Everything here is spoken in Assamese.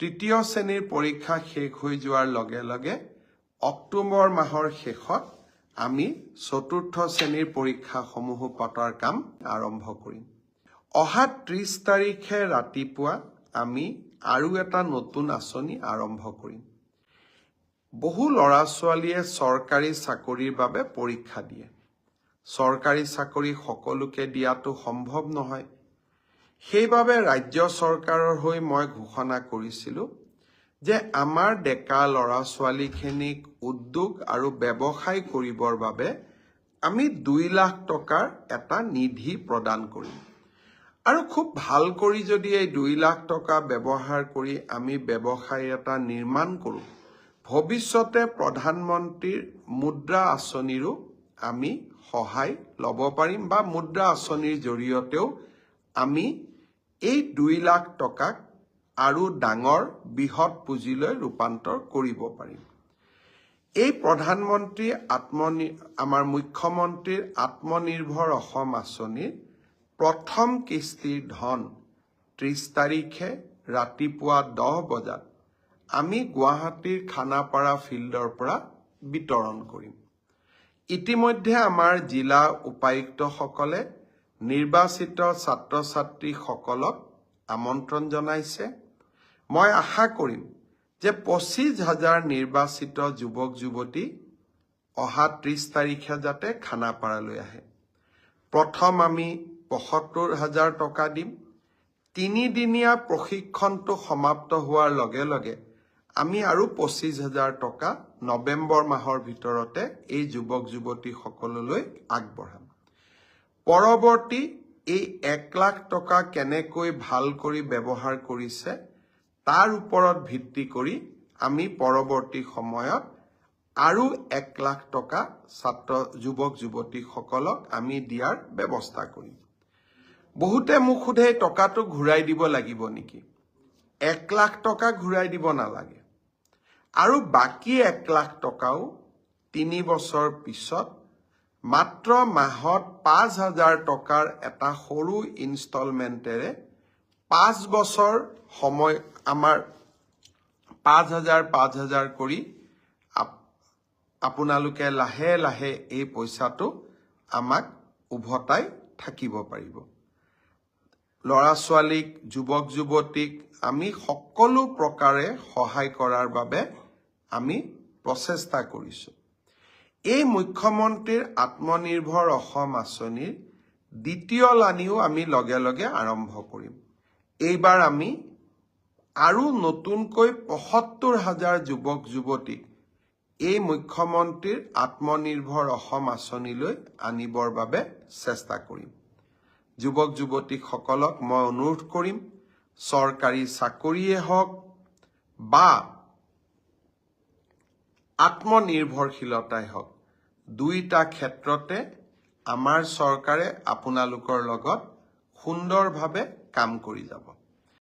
তৃতীয় শ্ৰেণীৰ পৰীক্ষা শেষ হৈ যোৱাৰ লগে লগে অক্টোবৰ মাহৰ শেষত আমি চতুৰ্থ শ্ৰেণীৰ পৰীক্ষাসমূহ পতাৰ কাম আৰম্ভ কৰিম। অহা 30 তাৰিখে ৰাতিপুৱা আমি আৰু এটা নতুন আঁচনি আৰম্ভ কৰিম। বহু ল'ৰা ছোৱালীয়ে চৰকাৰী চাকৰিৰ বাবে পৰীক্ষা দিয়ে। চৰকাৰী চাকৰি সকলোকে দিয়াটো সম্ভৱ নহয়। সেইবাবে ৰাজ্য চৰকাৰৰ হৈ মই ঘোষণা কৰিছিলোঁ যে আমাৰ ডেকা ল'ৰা ছোৱালীখিনিক উদ্যোগ আৰু ব্যৱসায় কৰিবৰ বাবে আমি 2 লাখ টকাৰ এটা নিধি প্ৰদান কৰিম। আৰু খুব ভাল কৰি যদি এই 2 লাখ টকা ব্যৱহাৰ কৰি আমি ব্যৱসায় এটা নিৰ্মাণ কৰোঁ, ভৱিষ্যতে প্ৰধানমন্ত্ৰীৰ মুদ্ৰা আঁচনিৰো আমি সহায় ল'ব পাৰিম বা মুদ্ৰা আঁচনিৰ জৰিয়তেও আমি এই 2 লাখ টকাক আৰু ডাঙৰ বৃহৎ পুঁজিলৈ ৰূপান্তৰ কৰিব পাৰিম। এই প্ৰধানমন্ত্ৰী আমাৰ মুখ্যমন্ত্ৰীৰ আত্মনিৰ্ভৰ অসম আঁচনিৰ প্ৰথম কিস্তিৰ ধন 30 তাৰিখে ৰাতিপুৱা 10 বজাত আমি গুৱাহাটীৰ খানাপাৰা ফিল্ডৰ পৰা বিতৰণ কৰিম। ইতিমধ্যে আমাৰ জিলা উপায়ুক্তসকলে নিৰ্বাচিত ছাত্ৰ ছাত্ৰীসকলক আমন্ত্ৰণ জনাইছে। মই আশা কৰিম যে 25,000 নিৰ্বাচিত যুৱক যুৱতী অহা 30 তাৰিখে যাতে খানাপাৰালৈ আহে। প্ৰথম আমি 75,000 টকা দিম। 3 দিনীয়া প্ৰশিক্ষণটো সমাপ্ত হোৱাৰ লগে লগে আমি আৰু 25,000 টকা নৱেম্বৰ মাহৰ ভিতৰতে এই যুৱক যুৱতীসকললৈ আগবঢ়াম। পৰৱৰ্তী এই 1 লাখ টকা কেনেকৈ ভাল কৰি ব্যৱহাৰ কৰিছে তাৰ ওপৰত ভিত্তি কৰি আমি পৰৱৰ্তী সময়ত আৰু 1 লাখ টকা যুৱক যুৱতীসকলক আমি দিয়াৰ ব্যৱস্থা কৰিম। বহুতে মোক সোধে টকাটো ঘূৰাই দিব লাগিব নেকি? 1 লাখ টকা ঘূৰাই দিব নালাগে। আৰু বাকী 1 লাখ টকাও 3 বছৰ পিছত মাত্ৰ মাহত 5,000 টকাৰ এটা সৰু ইনষ্টলমেণ্টেৰে 5 বছৰ সময় আমাৰ 5,000 কৰি আপোনালোকে লাহে লাহে এই পইচাটো আমাক উভতাই থাকিব পাৰিব। ল'ৰা ছোৱালীক যুৱক যুৱতীক আমি সকলো প্ৰকাৰে সহায় কৰাৰ বাবে আমি প্ৰচেষ্টা কৰিছোঁ। এই মুখ্যমন্ত্ৰীৰ আত্মনিৰ্ভৰ অসম আঁচনিৰ দ্বিতীয় লানিও আমি লগে লগে আৰম্ভ কৰিম। এইবাৰ আমি আৰু নতুনকৈ 75,000 যুৱক যুৱতীক এই মুখ্যমন্ত্ৰীৰ আত্মনিৰ্ভৰ অসম আঁচনিলৈ আনিবৰ বাবে চেষ্টা কৰিম। যুৱক যুৱতীসকলক মই অনুৰোধ কৰিম, চৰকাৰী চাকৰিয়ে হওক বা আত্মনিৰ্ভৰশীলতাই হওক, দুইটা ক্ষেত্ৰতে আমাৰ চৰকাৰে আপোনালোকৰ লগত সুন্দৰভাৱে কাম কৰি যাব।